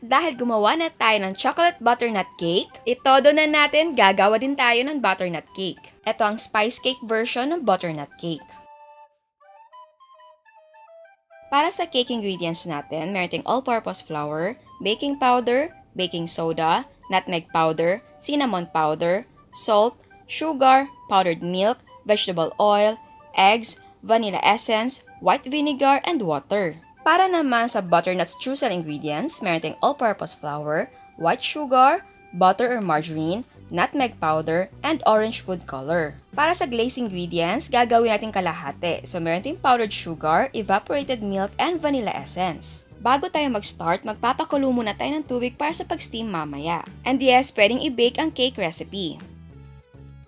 dahil gumawa na tayo ng chocolate butternut cake, itodo na natin gagawa din tayo ng butternut cake. Ito ang spice cake version ng butternut cake. Para sa cake ingredients natin, meron tayong all-purpose flour, baking powder, baking soda, nutmeg powder, cinnamon powder, salt, sugar, powdered milk, vegetable oil, eggs, vanilla essence, white vinegar, and water. Para naman sa butternut streusel ingredients, meron tayong all-purpose flour, white sugar, butter or margarine, nutmeg powder, and orange food color. Para sa glaze ingredients, gagawin natin kalahati. So meron tayong powdered sugar, evaporated milk, and vanilla essence. Bago tayo mag-start, magpapakulo muna tayo ng tubig para sa pag-steam mamaya. And yes, pwedeng i-bake ang cake recipe.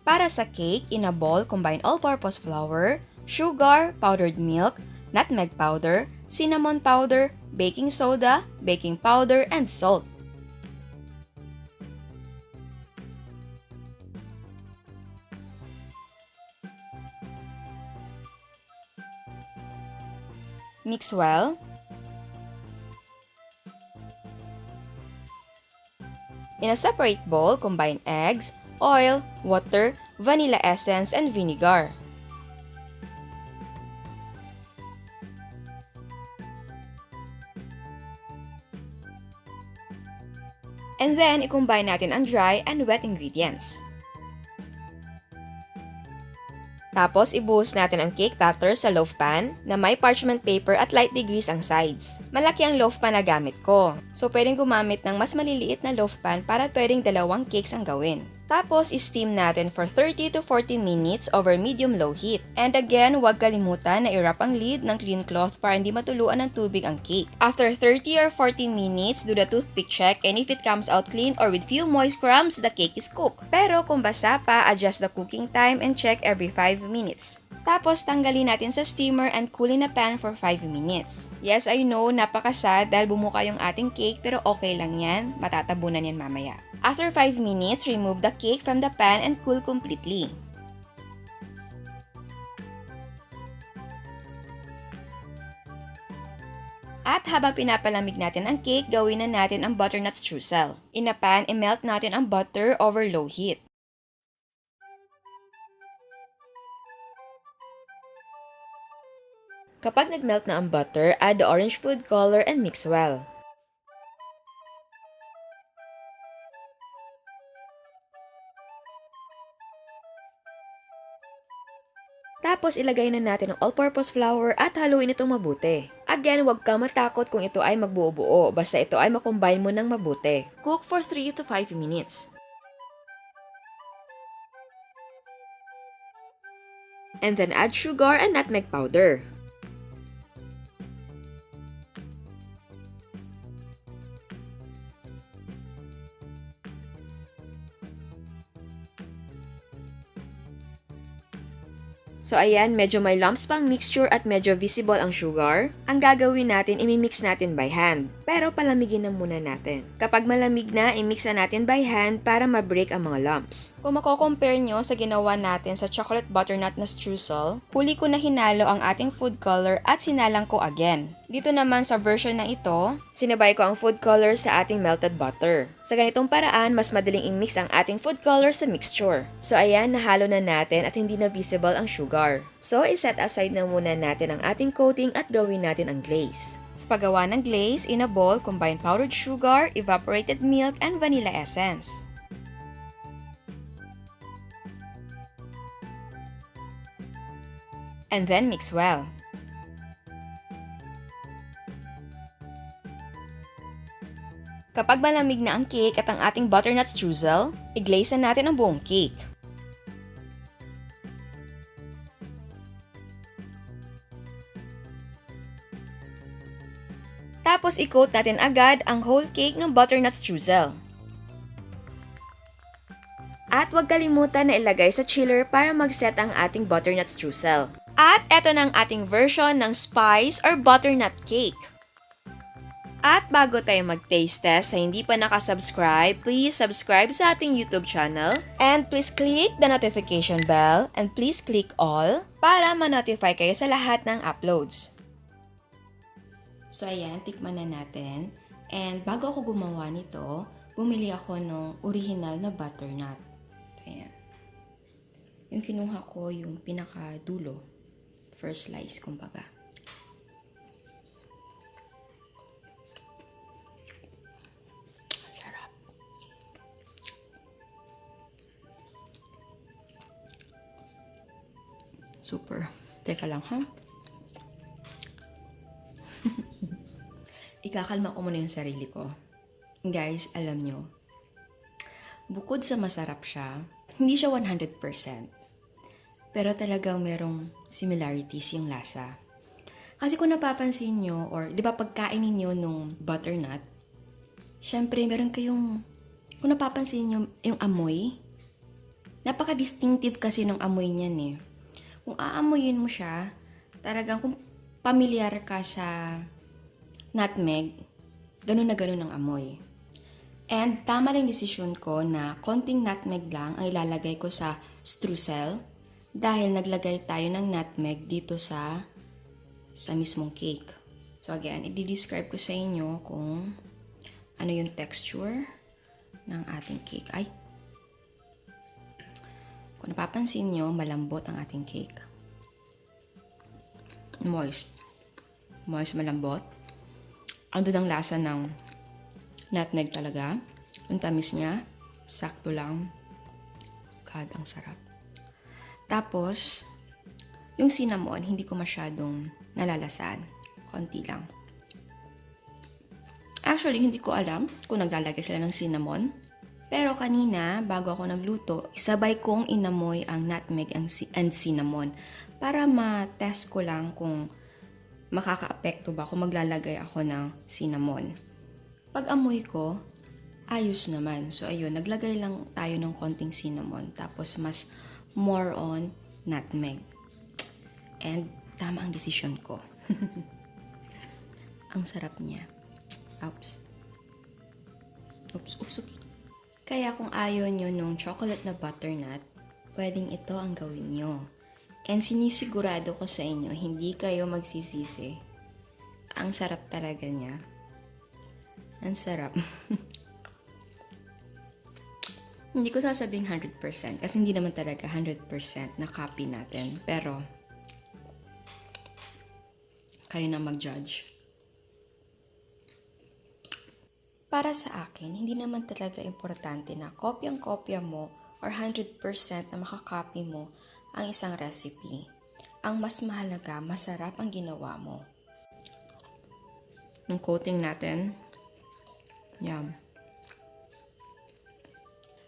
Para sa cake, in a bowl, combine all-purpose flour, sugar, powdered milk, nutmeg powder, cinnamon powder, baking soda, baking powder, and salt. Mix well. In a separate bowl, combine eggs, oil, water, vanilla essence, and vinegar. And then, i-combine natin ang dry and wet ingredients. Tapos, ibuhos natin ang cake batter sa loaf pan na may parchment paper at lightly grease ang sides. Malaki ang loaf pan na gamit ko, so pwedeng gumamit ng mas maliliit na loaf pan para pwedeng dalawang cakes ang gawin. Tapos, i-steam natin for 30 to 40 minutes over medium-low heat. And again, huwag kalimutan na i-wrap ang lid ng clean cloth para hindi matuluan ng tubig ang cake. After 30 or 40 minutes, do the toothpick check, and if it comes out clean or with few moist crumbs, the cake is cooked. Pero kung basa pa, adjust the cooking time and check every 5 minutes. Tapos, tanggalin natin sa steamer and cool in a pan for 5 minutes. Yes, I know, napakasad dahil bumuka yung ating cake, pero okay lang yan. Matatabunan yan mamaya. After 5 minutes, remove the cake from the pan and cool completely. At habang pinapalamig natin ang cake, gawin na natin ang butternut streusel. In a pan, i-melt natin ang butter over low heat. Kapag nag-melt na ang butter, add the orange food color and mix well. Tapos ilagay na natin ang all-purpose flour at haluin itong mabuti. Again, huwag ka matakot kung ito ay magbuo-buo, basta ito ay makombine mo ng mabuti. Cook for 3 to 5 minutes. And then add sugar and nutmeg powder. So ayan, medyo may lumps pang mixture at medyo visible ang sugar. Ang gagawin natin, imimix natin by hand. Pero palamigin na muna natin. Kapag malamig na, imix na natin by hand para ma-break ang mga lumps. Kung mako-compare nyo sa ginawa natin sa chocolate butternut na streusel, huli ko na hinalo ang ating food color at sinalang ko again. Dito naman sa version na ito, sinabay ko ang food color sa ating melted butter. Sa ganitong paraan, mas madaling i-mix ang ating food color sa mixture. So ayan, nahalo na natin at hindi na visible ang sugar. So iset aside na muna natin ang ating coating at gawin natin ang glaze. Sa paggawa ng glaze, in a bowl, combine powdered sugar, evaporated milk, and vanilla essence. And then mix well. Kapag malamig na ang cake at ang ating butternut streusel, i-glaze na natin ang buong cake. Tapos i-coat natin agad ang whole cake ng butternut streusel. At huwag kalimutan na ilagay sa chiller para mag-set ang ating butternut streusel. At eto na ang ating version ng spice or butternut cake. At bago tayo mag-taste test, sa hindi pa nakasubscribe, please subscribe sa ating YouTube channel. And please click the notification bell and please click all para ma-notify kayo sa lahat ng uploads. So ayan, tikman na natin. And bago ako gumawa nito, bumili ako ng original na butternut. Ayan. Yung kinuha ko, yung pinakadulo. First slice, kumbaga. Sarap. Super. Teka lang, ha? Ikakalma ko muna yung sarili ko. Guys, alam nyo, bukod sa masarap siya, hindi siya 100%. Pero talagang merong similarities yung lasa. Kasi kung napapansin nyo, or di ba pagkainin nyo nung butternut, syempre meron kayong, kung napapansin nyo yung amoy, napaka-distinctive kasi ng amoy niyan eh. Kung aamoyin mo siya, talagang kung pamilyar ka sa nutmeg, ganun na ganun ang amoy. And tama lang yung desisyon ko na konting nutmeg lang ang ilalagay ko sa streusel dahil naglagay tayo ng nutmeg dito sa mismong cake. So again, i-describe ko sa inyo kung ano yung texture ng ating cake. Ay, kung napapansin nyo, malambot ang ating cake. Moist. Moist, malambot. Andun ang lasa ng nutmeg talaga. Ang tamis niya, sakto lang. God, ang sarap. Tapos, yung cinnamon, hindi ko masyadong nalalasan. Konti lang. Actually, hindi ko alam kung naglalagay sila ng cinnamon. Pero kanina, bago ako nagluto, isabay kong inamoy ang nutmeg and cinnamon para ma-test ko lang kung makaka-apekto ba kung maglalagay ako ng cinnamon. Pag amoy ko, ayos naman. So ayun, naglagay lang tayo ng konting cinnamon. Tapos mas more on nutmeg. And tama ang decision ko. Ang sarap niya. Oops. Kaya kung ayaw nyo nung chocolate na butternut, pwedeng ito ang gawin nyo. And sinisigurado ko sa inyo, hindi kayo magsisisi. Ang sarap talaga niya. Ang sarap. Hindi ko sasabing 100% kasi hindi naman talaga 100% na copy natin. Pero, kayo na mag-judge. Para sa akin, hindi naman talaga importante na kopyang-kopya mo or 100% na makakopy mo ang isang recipe. Ang mas mahalaga, masarap ang ginawa mo. Yung coating natin, yum.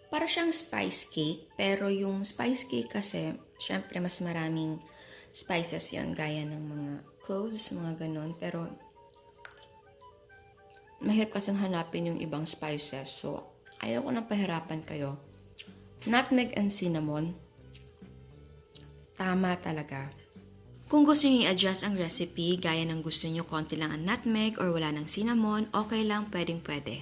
Para siyang spice cake, pero yung spice cake kasi, syempre mas maraming spices yon gaya ng mga cloves, mga ganon. Pero, mahirap kasing hanapin yung ibang spices. So, ayaw ko nang pahirapan kayo. Nutmeg and cinnamon, tama talaga. Kung gusto nyo i-adjust ang recipe, gaya ng gusto nyo konti lang ang nutmeg or wala ng cinnamon, okay lang, pwedeng-pwede.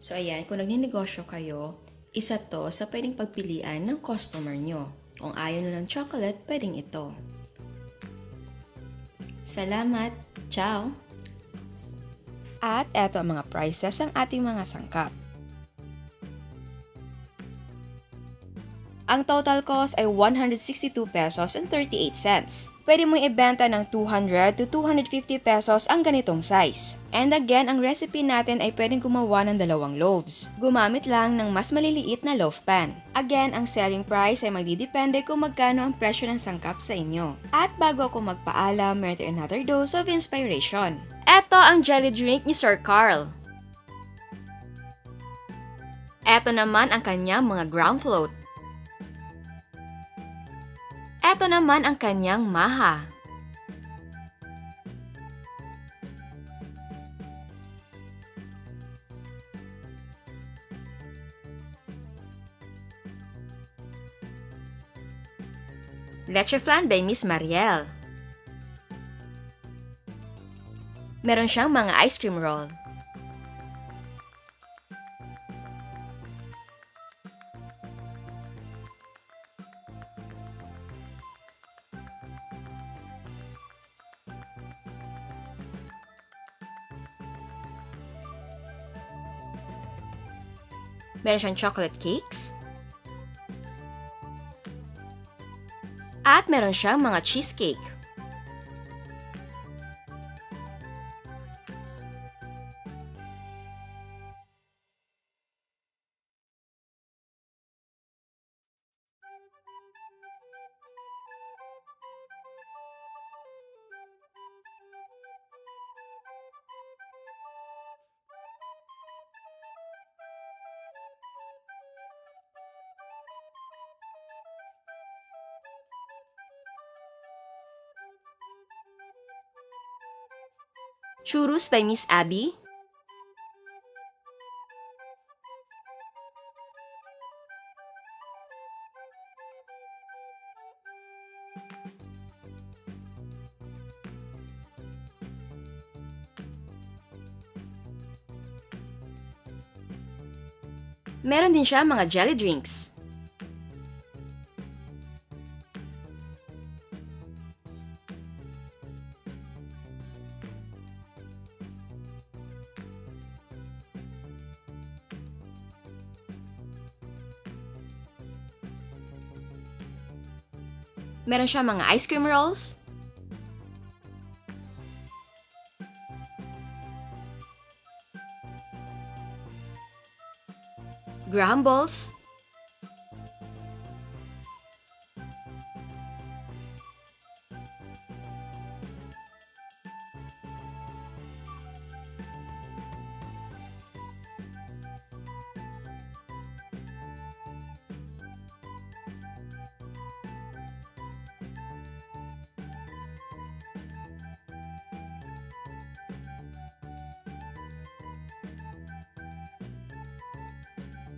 So, ayan, kung nagninegosyo kayo, isa to sa pwedeng pagpilian ng customer nyo. Kung ayaw nyo ng chocolate, pwedeng ito. Salamat! Ciao! At eto ang mga prices ng ating mga sangkap. Ang total cost ay 162 pesos and 38 cents. Pwede mong ibenta ng 200 to 250 pesos ang ganitong size. And again, ang recipe natin ay pwedeng gumawa ng 2 loaves. Gumamit lang ng mas maliliit na loaf pan. Again, ang selling price ay magdidepende kung magkano ang presyo ng sangkap sa inyo. At bago ako magpaalam, meron tayong another dose of inspiration. Eto ang jelly drink ni Sir Carl. Eto naman ang kanyang mga ground float. Eto naman ang kanyang maha. Leche flan by Miss Mharielle. Meron siyang mga ice cream roll. Meron siyang chocolate cakes. At meron siyang mga cheesecake. Churros by Miss Abby. Meron din siya mga jelly drinks. Meron siya mga ice cream rolls. Graham balls.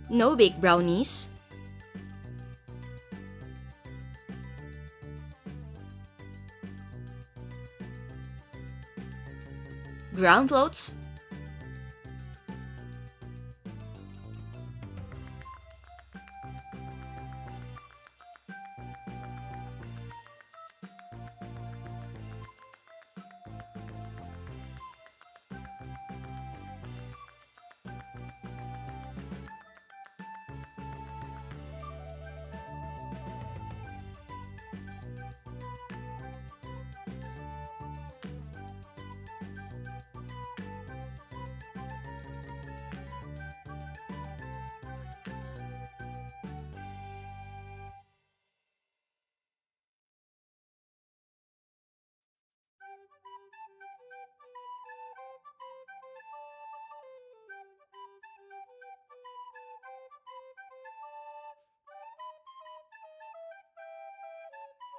No-bake brownies. Ground floats.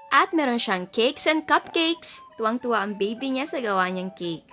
At meron siyang cakes and cupcakes. Tuwang-tuwa ang baby niya sa gawa niyang cake.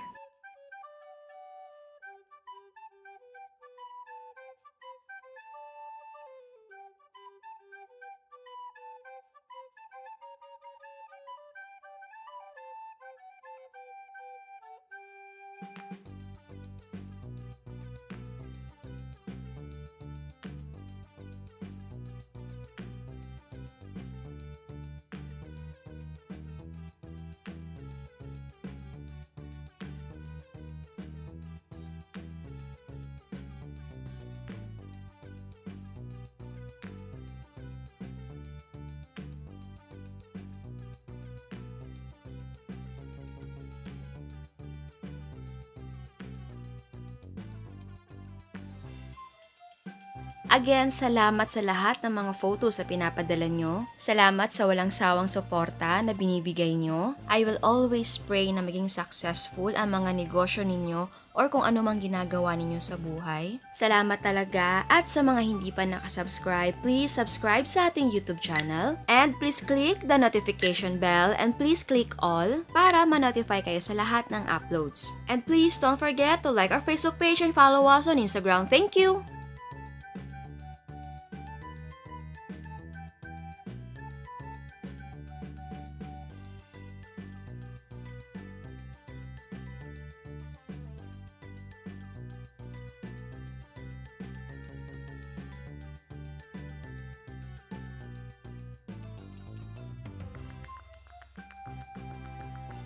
Again, salamat sa lahat ng mga photos na pinapadala nyo. Salamat sa walang sawang suporta na binibigay nyo. I will always pray na maging successful ang mga negosyo ninyo or kung ano mang ginagawa ninyo sa buhay. Salamat talaga, at sa mga hindi pa nakasubscribe, please subscribe sa ating YouTube channel. And please click the notification bell and please click all para ma-notify kayo sa lahat ng uploads. And please don't forget to like our Facebook page and follow us on Instagram. Thank you!